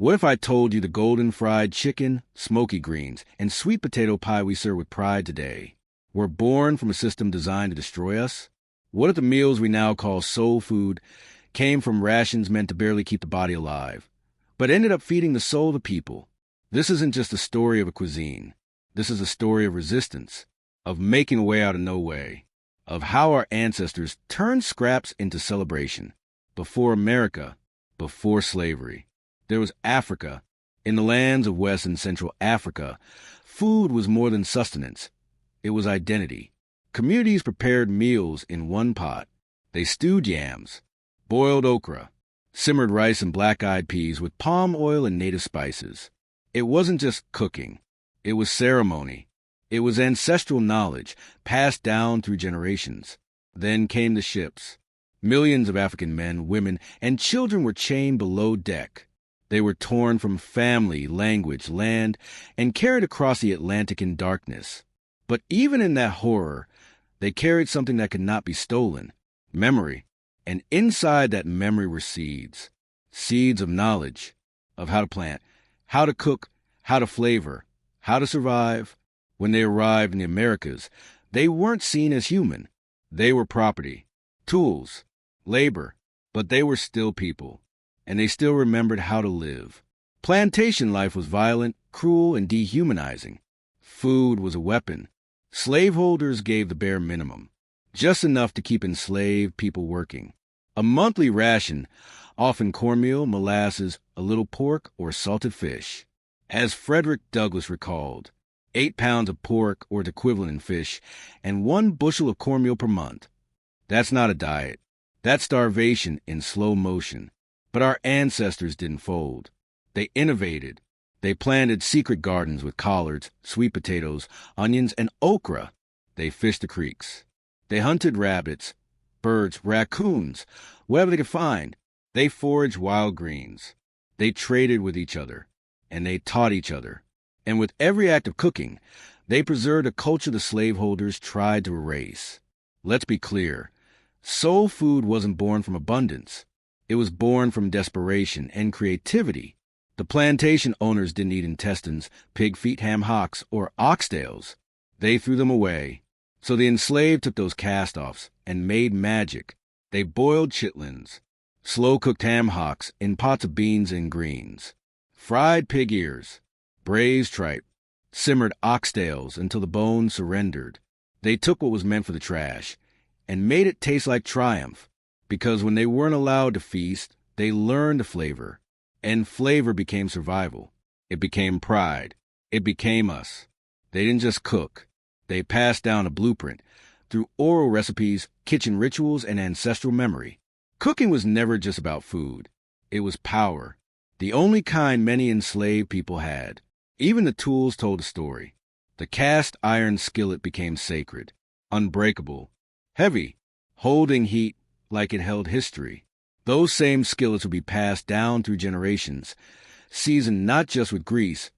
What if I told you the golden fried chicken, smoky greens, and sweet potato pie we serve with pride today were born from a system designed to destroy us? What if the meals we now call soul food came from rations meant to barely keep the body alive, but ended up feeding the soul of the people? This isn't just a story of a cuisine. This is a story of resistance, of making a way out of no way, of how our ancestors turned scraps into celebration. Before America, before slavery, there was Africa. In the lands of West and Central Africa, food was more than sustenance. It was identity. Communities prepared meals in one pot. They stewed yams, boiled okra, simmered rice and black-eyed peas with palm oil and native spices. It wasn't just cooking. It was ceremony. It was ancestral knowledge passed down through generations. Then came the ships. Millions of African men, women, and children were chained below deck. They were torn from family, language, land, and carried across the Atlantic in darkness. But even in that horror, they carried something that could not be stolen: memory. And inside that memory were seeds. Seeds of knowledge, of how to plant, how to cook, how to flavor, how to survive. When they arrived in the Americas, they weren't seen as human. They were property, tools, labor, but they were still people. And they still remembered how to live. Plantation life was violent, cruel, and dehumanizing. Food was a weapon. Slaveholders gave the bare minimum, just enough to keep enslaved people working. A monthly ration, often cornmeal, molasses, a little pork, or salted fish. As Frederick Douglass recalled, 8 pounds of pork or its equivalent in fish, and 1 bushel of cornmeal per month. That's not a diet. That's starvation in slow motion. But our ancestors didn't fold. They innovated. They planted secret gardens with collards, sweet potatoes, onions, and okra. They fished the creeks. They hunted rabbits, birds, raccoons, whatever they could find. They foraged wild greens. They traded with each other, and they taught each other. And with every act of cooking, they preserved a culture the slaveholders tried to erase. Let's be clear. Soul food wasn't born from abundance. It was born from desperation and creativity. The plantation owners didn't eat intestines, pig feet, ham hocks, or oxtails. They threw them away. So the enslaved took those castoffs and made magic. They boiled chitlins, slow-cooked ham hocks in pots of beans and greens, fried pig ears, braised tripe, simmered oxtails until the bones surrendered. They took what was meant for the trash and made it taste like triumph. Because when they weren't allowed to feast, they learned to flavor. And flavor became survival. It became pride. It became us. They didn't just cook. They passed down a blueprint through oral recipes, kitchen rituals, and ancestral memory. Cooking was never just about food. It was power. The only kind many enslaved people had. Even the tools told a story. The cast iron skillet became sacred, unbreakable, heavy, holding heat like it held history. Those same skillets would be passed down through generations, seasoned not just with grease,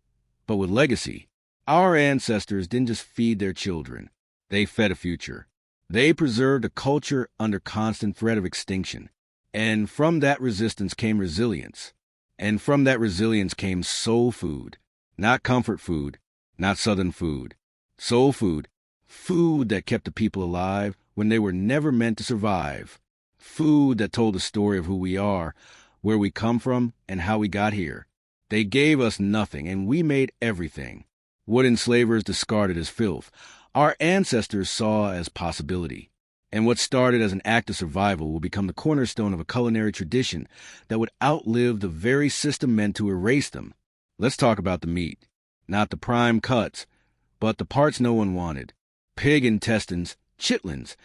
but with legacy. Our ancestors didn't just feed their children. They fed a future. They preserved a culture under constant threat of extinction. And from that resistance came resilience. And from that resilience came soul food. Not comfort food, not Southern food. Soul food. Food that kept the people alive when they were never meant to survive. Food that told the story of who we are, where we come from, and how we got here. They gave us nothing, and we made everything. What enslavers discarded as filth, our ancestors saw as possibility. And what started as an act of survival will become the cornerstone of a culinary tradition that would outlive the very system meant to erase them. Let's talk about the meat. Not the prime cuts, but the parts no one wanted. Pig intestines, chitlins,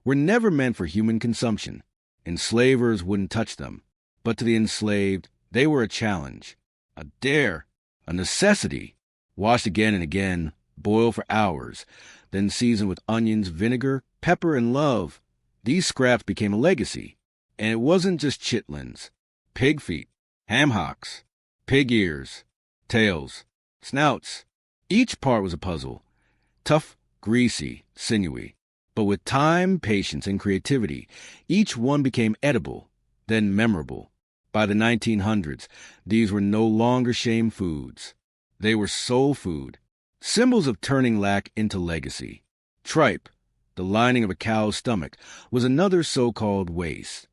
were never meant for human consumption. Enslavers wouldn't touch them. But to the enslaved, they were a challenge, a dare, a necessity. Washed again and again, boiled for hours, then seasoned with onions, vinegar, pepper, and love. These scraps became a legacy. And it wasn't just chitlins. Pig feet, ham hocks, pig ears, tails, snouts. Each part was a puzzle. Tough, greasy, sinewy. But with time, patience, and creativity, each one became edible, then memorable. By the 1900s, these were no longer shame foods. They were soul food, symbols of turning lack into legacy. Tripe, the lining of a cow's stomach, was another so-called waste.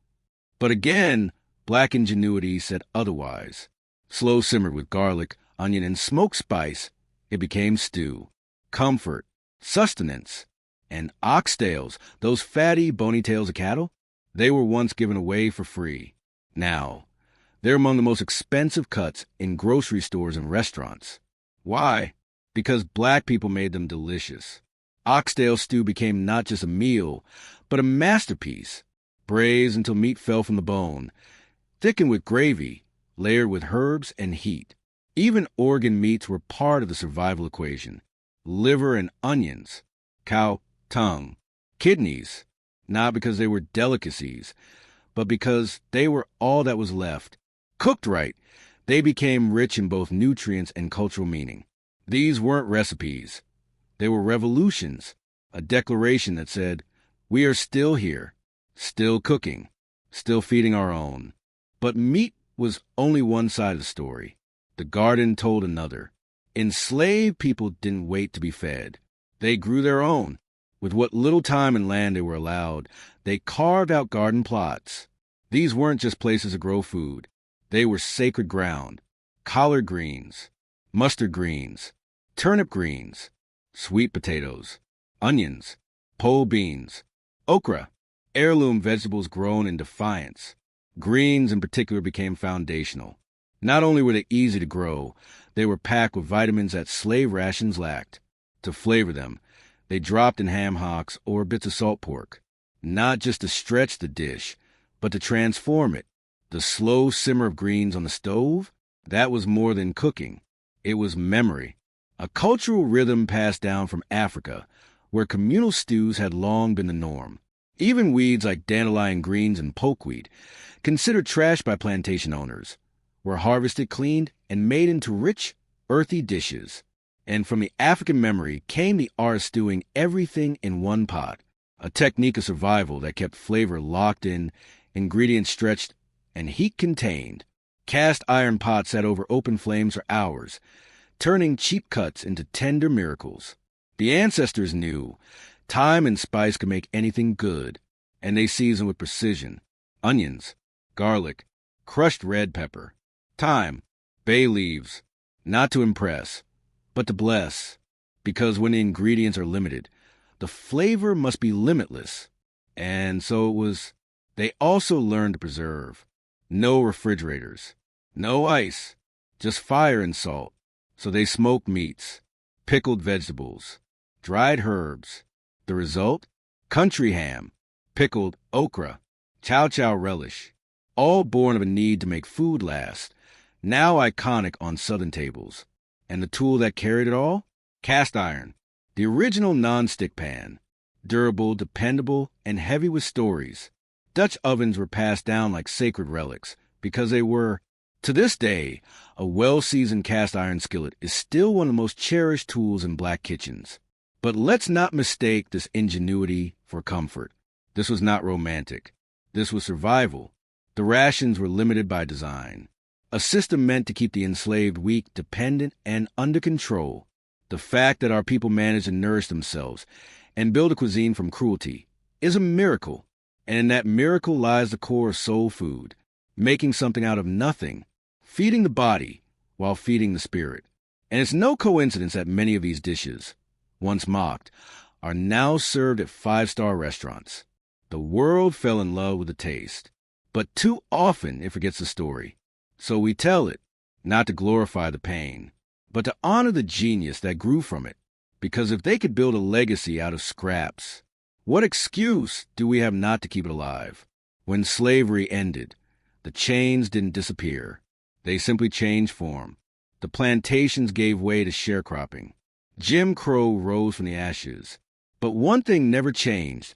But again, Black ingenuity said otherwise. Slow simmered with garlic, onion, and smoked spice, it became stew, comfort, sustenance. And oxtails, those fatty, bony tails of cattle, they were once given away for free. Now, they're among the most expensive cuts in grocery stores and restaurants. Why? Because Black people made them delicious. Oxtail stew became not just a meal, but a masterpiece. Braised until meat fell from the bone, thickened with gravy, layered with herbs and heat. Even organ meats were part of the survival equation. Liver and onions, cow tongue, kidneys, not because they were delicacies, but because they were all that was left. Cooked right, they became rich in both nutrients and cultural meaning. These weren't recipes. They were revolutions, a declaration that said, we are still here, still cooking, still feeding our own. But meat was only one side of the story. The garden told another. Enslaved people didn't wait to be fed. They grew their own. With what little time and land they were allowed, they carved out garden plots. These weren't just places to grow food. They were sacred ground. Collard greens, mustard greens, turnip greens, sweet potatoes, onions, pole beans, okra, heirloom vegetables grown in defiance. Greens in particular became foundational. Not only were they easy to grow, they were packed with vitamins that slave rations lacked. To flavor them, they dropped in ham hocks or bits of salt pork, not just to stretch the dish, but to transform it. The slow simmer of greens on the stove, that was more than cooking. It was memory, a cultural rhythm passed down from Africa, where communal stews had long been the norm. Even weeds like dandelion greens and pokeweed, considered trash by plantation owners, were harvested, cleaned, and made into rich, earthy dishes. And from the African memory came the art of stewing everything in one pot, a technique of survival that kept flavor locked in, ingredients stretched, and heat contained. Cast iron pots sat over open flames for hours, turning cheap cuts into tender miracles. The ancestors knew time and spice could make anything good, and they seasoned with precision. Onions, garlic, crushed red pepper, thyme, bay leaves, not to impress, but to bless, because when the ingredients are limited, the flavor must be limitless. And so it was. They also learned to preserve. No refrigerators, no ice, just fire and salt. So they smoked meats, pickled vegetables, dried herbs. The result? Country ham, pickled okra, chow relish, all born of a need to make food last, now iconic on Southern tables. And the tool that carried it all? Cast iron, the original non-stick pan, durable, dependable, and heavy with stories. Dutch ovens were passed down like sacred relics because they were, to this day, a well-seasoned cast iron skillet is still one of the most cherished tools in Black kitchens. But let's not mistake this ingenuity for comfort. This was not romantic. This was survival. The rations were limited by design. A system meant to keep the enslaved weak, dependent, and under control. The fact that our people managed to nourish themselves and build a cuisine from cruelty is a miracle. And in that miracle lies the core of soul food, making something out of nothing, feeding the body while feeding the spirit. And it's no coincidence that many of these dishes, once mocked, are now served at five-star restaurants. The world fell in love with the taste, but too often it forgets the story. So we tell it, not to glorify the pain, but to honor the genius that grew from it. Because if they could build a legacy out of scraps, what excuse do we have not to keep it alive? When slavery ended, the chains didn't disappear. They simply changed form. The plantations gave way to sharecropping. Jim Crow rose from the ashes. But one thing never changed.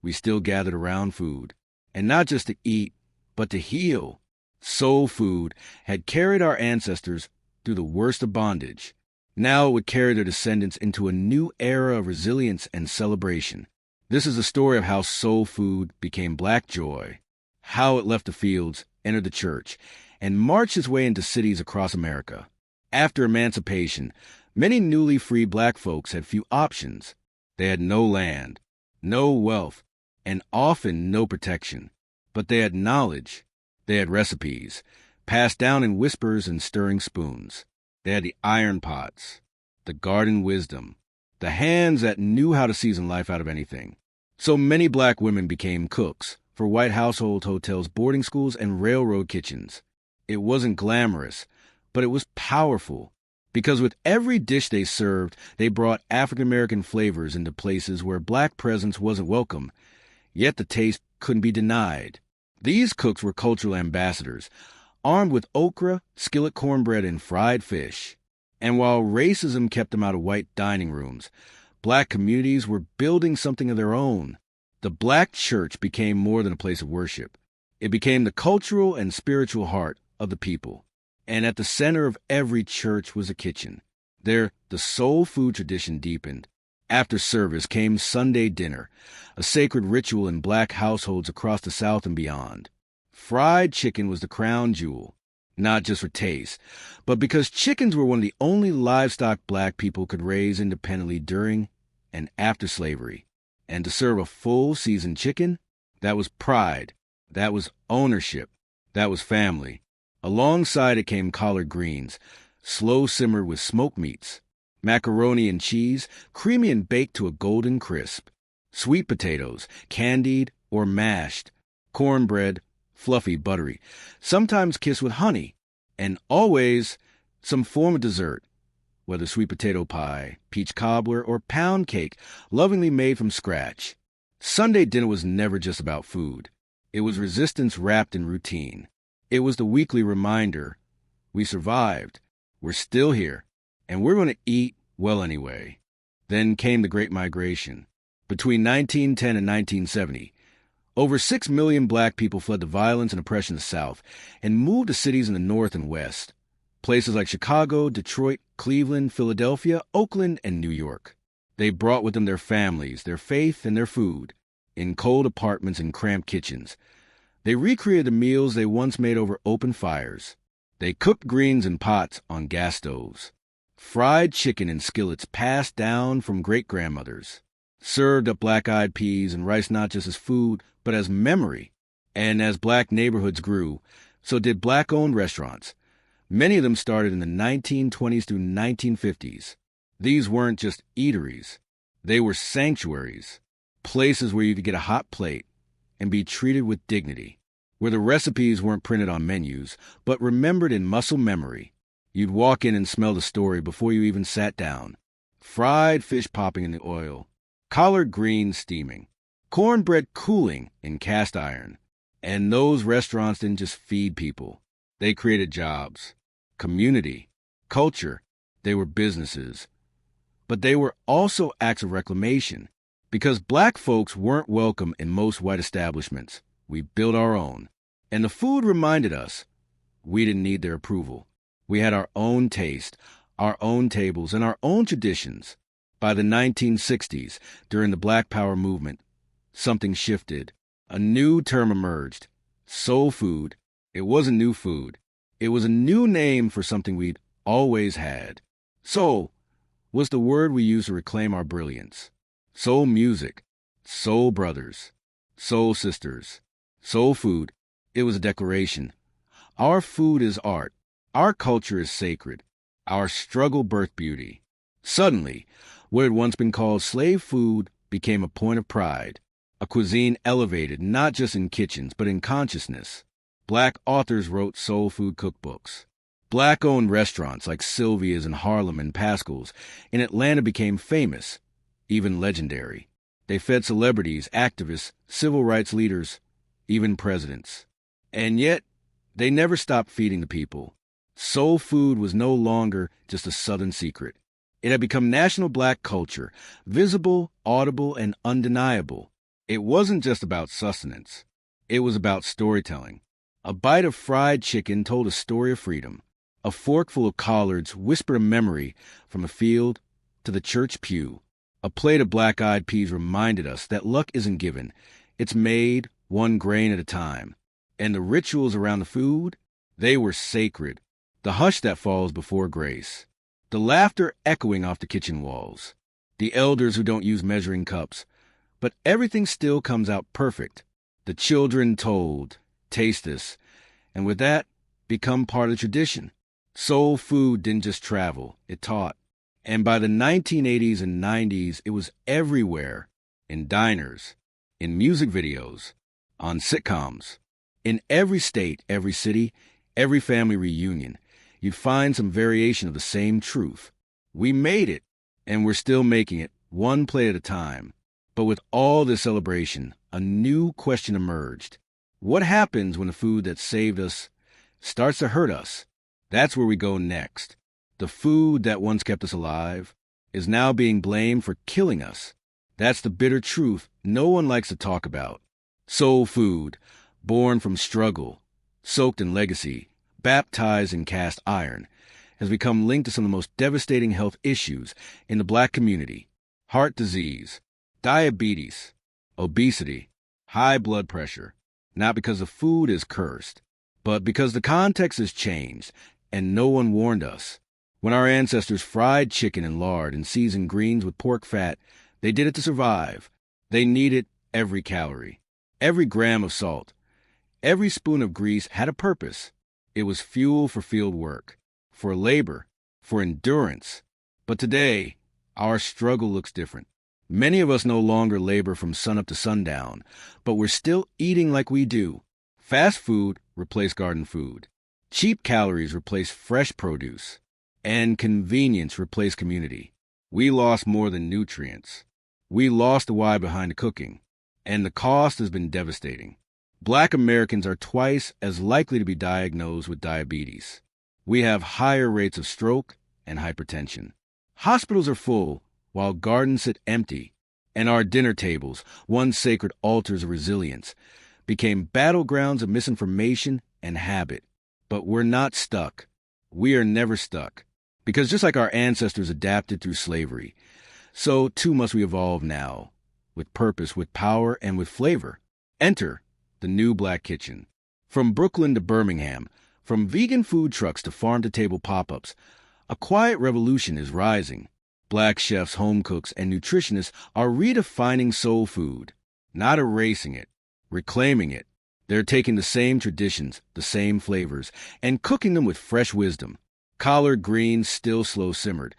We still gathered around food. And not just to eat, but to heal. Soul food had carried our ancestors through the worst of bondage. Now it would carry their descendants into a new era of resilience and celebration. This is a story of how soul food became Black joy, how it left the fields entered the church and marched his way into cities across America. After emancipation, many newly freed black folks had few options. They had no land, no wealth, and often no protection. But they had knowledge. They had recipes, passed down in whispers and stirring spoons. They had the iron pots, the garden wisdom, the hands that knew how to season life out of anything. So many black women became cooks for white household hotels, boarding schools, and railroad kitchens. It wasn't glamorous, but it was powerful, because with every dish they served, they brought African-American flavors into places where black presence wasn't welcome, yet the taste couldn't be denied. These cooks were cultural ambassadors, armed with okra, skillet cornbread, and fried fish. And while racism kept them out of white dining rooms, black communities were building something of their own. The black church became more than a place of worship. It became the cultural and spiritual heart of the people. And at the center of every church was a kitchen. There, the soul food tradition deepened. After service came Sunday dinner, a sacred ritual in black households across the South and beyond. Fried chicken was the crown jewel, not just for taste, but because chickens were one of the only livestock black people could raise independently during and after slavery. And to serve a full seasoned chicken, that was pride, that was ownership, that was family. Alongside it came collard greens, slow simmered with smoked meats, macaroni and cheese, creamy and baked to a golden crisp, sweet potatoes, candied or mashed, cornbread, fluffy, buttery, sometimes kissed with honey, and always some form of dessert, whether sweet potato pie, peach cobbler, or pound cake, lovingly made from scratch. Sunday dinner was never just about food. It was resistance wrapped in routine. It was the weekly reminder, we survived, we're still here, and we're going to eat well anyway. Then came the Great Migration. Between 1910 and 1970, over 6 million black people fled the violence and oppression of the South and moved to cities in the North and West, places like Chicago, Detroit, Cleveland, Philadelphia, Oakland, and New York. They brought with them their families, their faith, and their food, in cold apartments and cramped kitchens. They recreated the meals they once made over open fires. They cooked greens in pots on gas stoves, fried chicken in skillets passed down from great-grandmothers, served up black-eyed peas and rice not just as food, but as memory. And as black neighborhoods grew, so did black-owned restaurants. Many of them started in the 1920s through 1950s. These weren't just eateries. They were sanctuaries, places where you could get a hot plate and be treated with dignity, where the recipes weren't printed on menus, but remembered in muscle memory. You'd walk in and smell the story before you even sat down. Fried fish popping in the oil, collard greens steaming, cornbread cooling in cast iron. And those restaurants didn't just feed people. They created jobs, community, culture. They were businesses. But they were also acts of reclamation. Because black folks weren't welcome in most white establishments, we built our own. And the food reminded us we didn't need their approval. We had our own taste, our own tables, and our own traditions. By the 1960s, during the Black Power movement, something shifted. A new term emerged. Soul food. It wasn't new food. It was a new name for something we'd always had. Soul was the word we used to reclaim our brilliance. Soul music, soul brothers, soul sisters, soul food. It was a declaration. Our food is art. Our culture is sacred. Our struggle birthed beauty. Suddenly, what had once been called slave food became a point of pride. A cuisine elevated not just in kitchens, but in consciousness. Black authors wrote soul food cookbooks. Black-owned restaurants like Sylvia's in Harlem and Pascal's in Atlanta became famous, even legendary. They fed celebrities, activists, civil rights leaders, even presidents. And yet, they never stopped feeding the people. Soul food was no longer just a Southern secret. It had become national black culture, visible, audible, and undeniable. It wasn't just about sustenance. It was about storytelling. A bite of fried chicken told a story of freedom. A forkful of collards whispered a memory from a field to the church pew. A plate of black-eyed peas reminded us that luck isn't given. It's made one grain at a time. And the rituals around the food, they were sacred. The hush that falls before grace. The laughter echoing off the kitchen walls. The elders who don't use measuring cups. But everything still comes out perfect. The children told, taste this, and with that, become part of the tradition. Soul food didn't just travel, it taught. And by the 1980s and 90s, it was everywhere. In diners, in music videos, on sitcoms. In every state, every city, every family reunion, you'd find some variation of the same truth. We made it, and we're still making it, one plate at a time. But with all this celebration, a new question emerged. What happens when the food that saved us starts to hurt us? That's where we go next. The food that once kept us alive is now being blamed for killing us. That's the bitter truth no one likes to talk about. Soul food, born from struggle, soaked in legacy, baptized in cast iron, has become linked to some of the most devastating health issues in the Black community. Heart disease, diabetes, obesity, high blood pressure, not because the food is cursed, but because the context has changed and no one warned us. When our ancestors fried chicken in lard and seasoned greens with pork fat, they did it to survive. They needed every calorie, every gram of salt, every spoon of grease had a purpose. It was fuel for field work, for labor, for endurance. But today, our struggle looks different. Many of us no longer labor from sunup to sundown, but we're still eating like we do. Fast food replaced garden food. Cheap calories replaced fresh produce. And convenience replaced community. We lost more than nutrients. We lost the why behind the cooking. And the cost has been devastating. Black Americans are twice as likely to be diagnosed with diabetes. We have higher rates of stroke and hypertension. Hospitals are full, while gardens sit empty, and our dinner tables, once sacred altars of resilience, became battlegrounds of misinformation and habit. But we're not stuck. We are never stuck. Because just like our ancestors adapted through slavery, so too must we evolve now, with purpose, with power, and with flavor. Enter the new Black kitchen. From Brooklyn to Birmingham, from vegan food trucks to farm-to-table pop-ups, a quiet revolution is rising. Black chefs, home cooks, and nutritionists are redefining soul food, not erasing it, reclaiming it. They're taking the same traditions, the same flavors, and cooking them with fresh wisdom. Collard greens still slow simmered,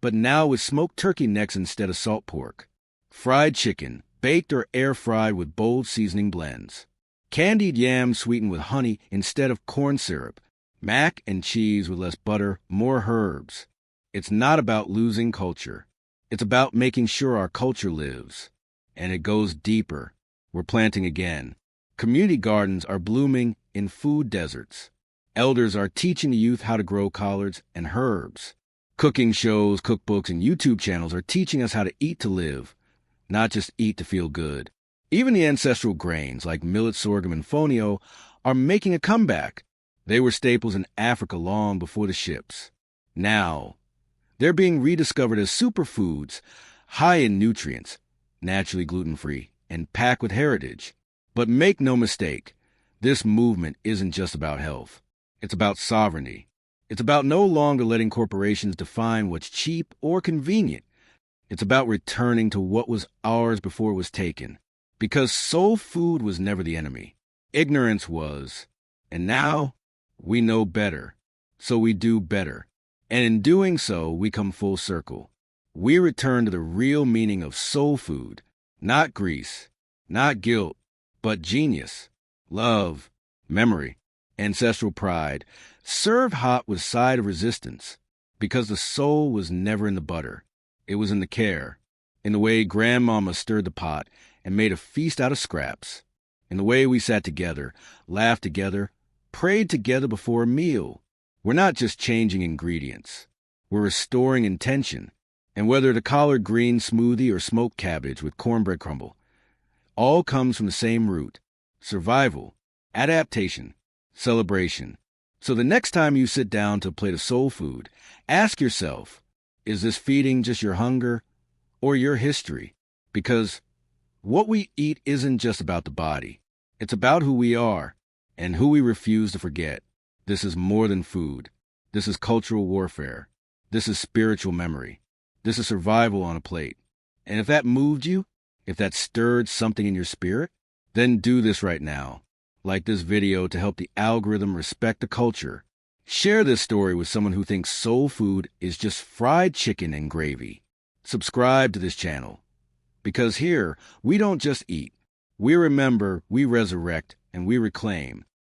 but now with smoked turkey necks instead of salt pork. Fried chicken, baked or air-fried with bold seasoning blends. Candied yams sweetened with honey instead of corn syrup. Mac and cheese with less butter, more herbs. It's not about losing culture. It's about making sure our culture lives. And it goes deeper. We're planting again. Community gardens are blooming in food deserts. Elders are teaching the youth how to grow collards and herbs. Cooking shows, cookbooks, and YouTube channels are teaching us how to eat to live, not just eat to feel good. Even the ancestral grains like millet, sorghum, and fonio are making a comeback. They were staples in Africa long before the ships. Now, they're being rediscovered as superfoods, high in nutrients, naturally gluten-free, and packed with heritage. But make no mistake, this movement isn't just about health. It's about sovereignty. It's about no longer letting corporations define what's cheap or convenient. It's about returning to what was ours before it was taken. Because soul food was never the enemy. Ignorance was. And now, we know better. So we do better. And in doing so, we come full circle. We return to the real meaning of soul food. Not grease, not guilt, but genius, love, memory, ancestral pride, served hot with side of resistance. Because the soul was never in the butter. It was in the care. In the way grandmama stirred the pot and made a feast out of scraps. In the way we sat together, laughed together, prayed together before a meal. We're not just changing ingredients. We're restoring intention. And whether the collard green smoothie or smoked cabbage with cornbread crumble, all comes from the same root: survival, adaptation, celebration. So the next time you sit down to a plate of soul food, ask yourself, is this feeding just your hunger or your history? Because what we eat isn't just about the body. It's about who we are. and who we refuse to forget. This is more than food. This is cultural warfare. This is spiritual memory. This is survival on a plate. And if that moved you, if that stirred something in your spirit, then do this right now. Like this video to help the algorithm respect the culture. Share this story with someone who thinks soul food is just fried chicken and gravy. Subscribe to this channel. Because here, we don't just eat. We remember, we resurrect, and we reclaim.